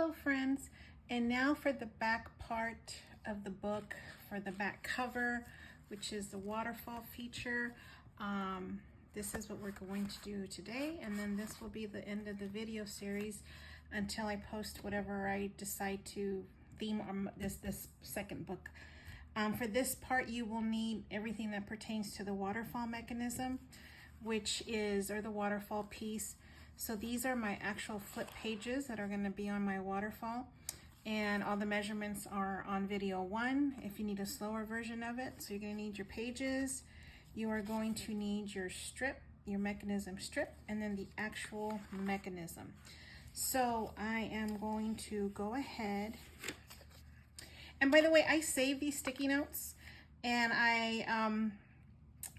Hello friends, and now for the back part of the book, for the back cover, which is the waterfall feature. This is what we're going to do today, and then this will be the end of the video series until I post whatever I decide to theme on this second book. For this part, you will need everything that pertains to the waterfall mechanism, which is, or the waterfall piece. So these are my actual flip pages that are going to be on my waterfall, and all the measurements are on video 1 if you need a slower version of it. So you're going to need your pages, you are going to need your strip, your mechanism strip, and then the actual mechanism. So I am going to go ahead, and by the way, I save these sticky notes and I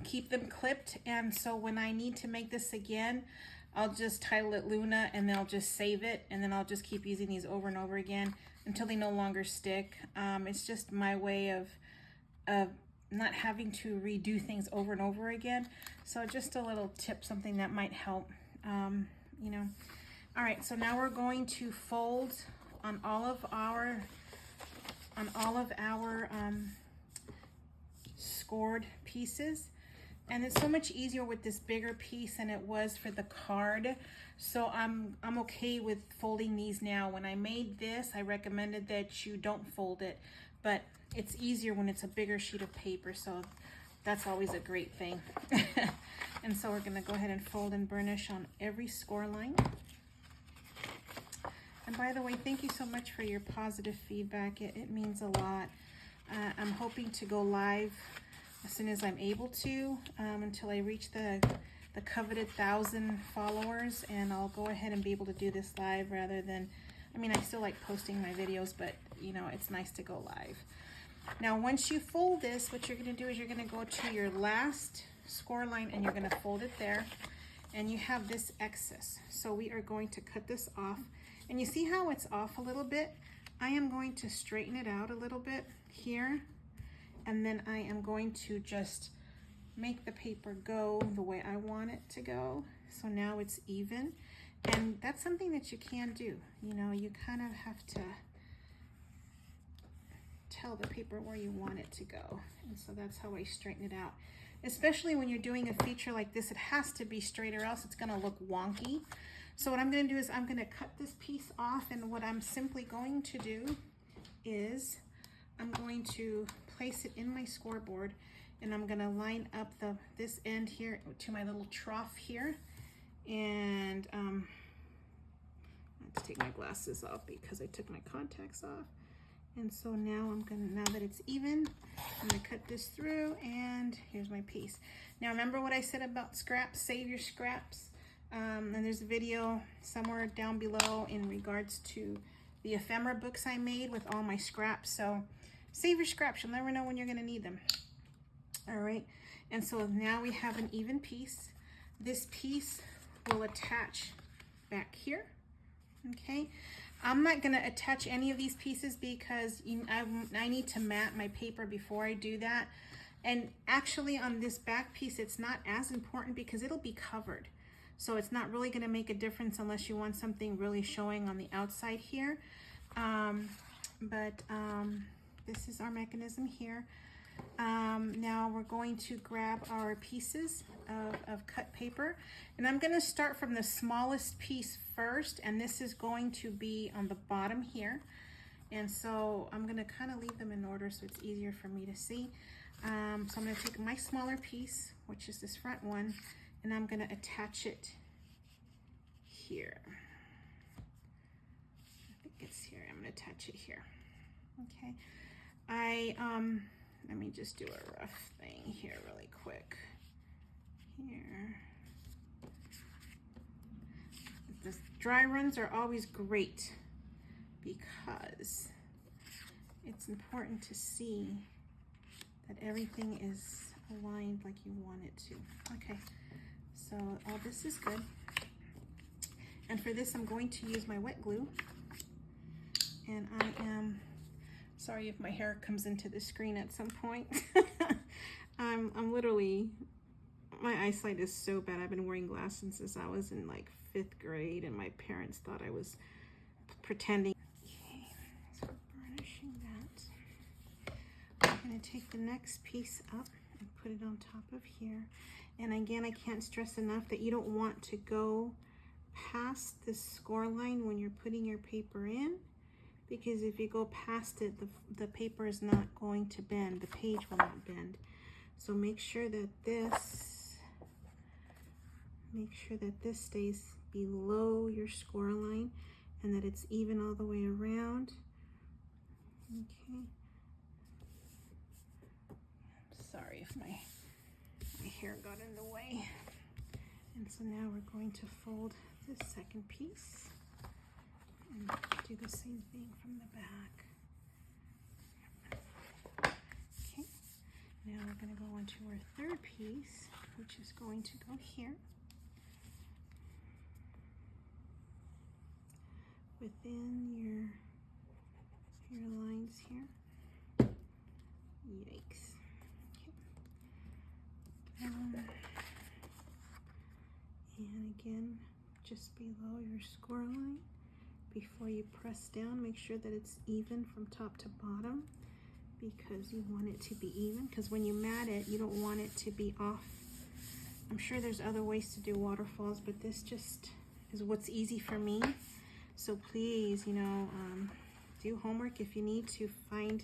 keep them clipped, and so when I need to make this again, I'll just title it Luna, and then I'll just save it, and then I'll just keep using these over and over again until they no longer stick. It's just my way of not having to redo things over and over again. So just a little tip, something that might help, you know. All right, so now we're going to fold on all of our scored pieces. And it's so much easier with this bigger piece than it was for the card. So I'm okay with folding these now. When I made this, I recommended that you don't fold it, but it's easier when it's a bigger sheet of paper. So that's always a great thing. And so we're gonna go ahead and fold and burnish on every score line. And by the way, thank you so much for your positive feedback. It means a lot. I'm hoping to go live as soon as I'm able to, until I reach the coveted 1,000 followers, and I'll go ahead and be able to do this live rather than, I mean, I still like posting my videos, but you know, it's nice to go live. Now, once you fold this, what you're gonna do is you're gonna go to your last score line and you're gonna fold it there, and you have this excess. So we are going to cut this off, and you see how it's off a little bit? I am going to straighten it out a little bit here, and then I am going to just make the paper go the way I want it to go. So now it's even, and that's something that you can do. You know, you kind of have to tell the paper where you want it to go. And so that's how I straighten it out. Especially when you're doing a feature like this, it has to be straight or else it's gonna look wonky. So what I'm gonna do is I'm gonna cut this piece off, and what I'm simply going to do is I'm going to place it in my scoreboard, and I'm gonna line up this end here to my little trough here. And I have to take my glasses off because I took my contacts off. And so now now that it's even, I'm gonna cut this through, and here's my piece. Now remember what I said about scraps, save your scraps. And there's a video somewhere down below in regards to the ephemera books I made with all my scraps. So save your scraps, you'll never know when you're gonna need them. All right, and so now we have an even piece. This piece will attach back here, okay? I'm not gonna attach any of these pieces because I need to mat my paper before I do that. And actually on this back piece, it's not as important because it'll be covered. So it's not really gonna make a difference unless you want something really showing on the outside here. This is our mechanism here. Now we're going to grab our pieces of cut paper, and I'm going to start from the smallest piece first, and this is going to be on the bottom here. And so I'm going to kind of leave them in order so it's easier for me to see. So I'm going to take my smaller piece, which is this front one, and I'm going to attach it here. I think it's here. I'm going to attach it here. Okay. Let me just do a rough thing here really quick. Here. The dry runs are always great because it's important to see that everything is aligned like you want it to. Okay, so all this is good. And for this, I'm going to use my wet glue. And I am sorry if my hair comes into the screen at some point. I'm literally, my eyesight is so bad. I've been wearing glasses since I was in like 5th grade, and my parents thought I was pretending. going to take the next piece up and put it on top of here. And again, I can't stress enough that you don't want to go past this score line when you're putting your paper in, because if you go past it, the paper is not going to bend, the page will not bend. So make sure that this stays below your score line and that it's even all the way around. Okay. Sorry if my hair got in the way. And so now we're going to fold this second piece and do the same thing from the back. Okay, now we're going to go into our third piece, which is going to go here within your lines here. Yikes. Okay. And again, just below your score line, before you press down, make sure that it's even from top to bottom, because you want it to be even, because when you mat it, you don't want it to be off. I'm sure there's other ways to do waterfalls, but this just is what's easy for me. So please, you know, do homework if you need to find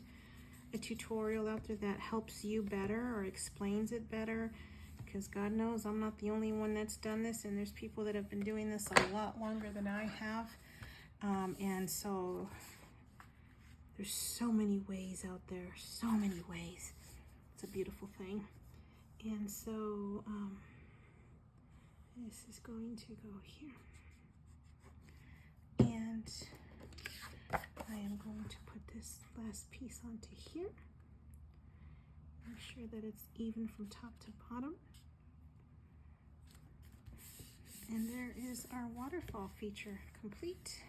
a tutorial out there that helps you better or explains it better, because God knows I'm not the only one that's done this, and there's people that have been doing this a lot longer than I have. And so there's so many ways out there, so many ways. It's a beautiful thing. And so this is going to go here. And I am going to put this last piece onto here. Make sure that it's even from top to bottom. And there is our waterfall feature complete,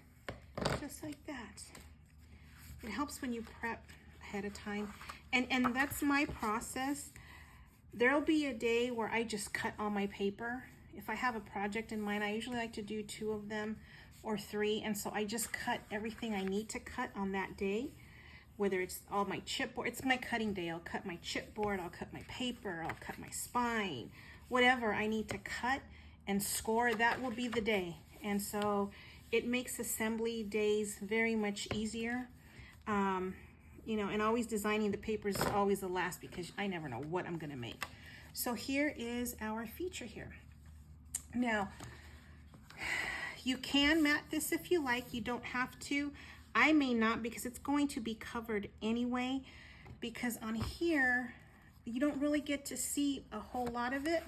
just like that. It helps when you prep ahead of time. And that's my process. There'll be a day where I just cut all my paper. If I have a project in mind, I usually like to do 2 of them or 3. And so I just cut everything I need to cut on that day, whether it's all my chipboard. It's my cutting day. I'll cut my chipboard, I'll cut my paper, I'll cut my spine, whatever I need to cut and score, that will be the day. And so it makes assembly days very much easier. You know, and always designing the papers is always the last, because I never know what I'm gonna make. So here is our feature here. Now, you can mat this if you like, you don't have to. I may not, because it's going to be covered anyway, because on here, you don't really get to see a whole lot of it,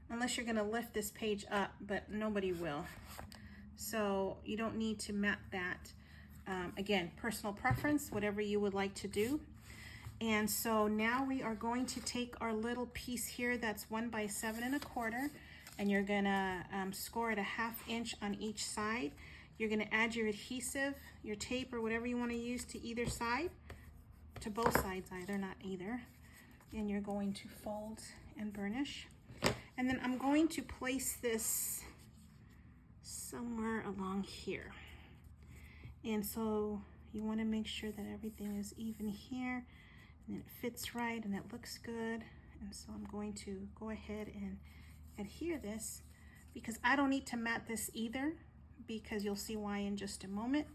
unless you're gonna lift this page up, but nobody will. So you don't need to mat that. Again, personal preference, whatever you would like to do. And so now we are going to take our little piece here that's 1 by 7 1/4, and you're gonna score it 1/2 inch on each side. You're gonna add your adhesive, your tape, or whatever you wanna use to either side, to both sides either, not either. And you're going to fold and burnish. And then I'm going to place this somewhere along here. And so you want to make sure that everything is even here and it fits right and it looks good. And so I'm going to go ahead and adhere this, because I don't need to mat this either, because you'll see why in just a moment.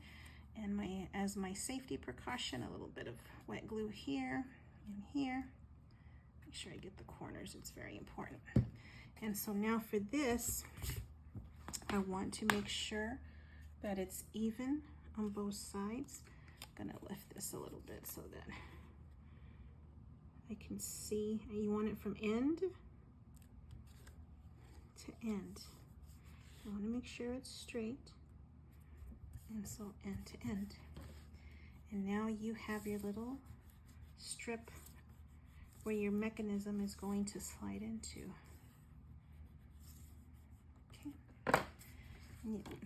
And as my safety precaution, a little bit of wet glue here and here. Make sure I get the corners, it's very important. And so now for this, I want to make sure that it's even on both sides. I'm gonna lift this a little bit so that I can see. You want it from end to end. I want to make sure it's straight, and so end to end. And now you have your little strip where your mechanism is going to slide into.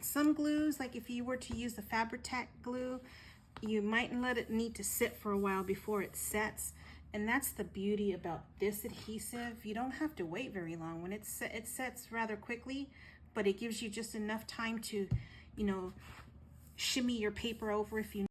Some glues, like if you were to use the Fabri-Tac glue, you might let it need to sit for a while before it sets. And that's the beauty about this adhesive. You don't have to wait very long. When it sets rather quickly, but it gives you just enough time to, you know, shimmy your paper over if you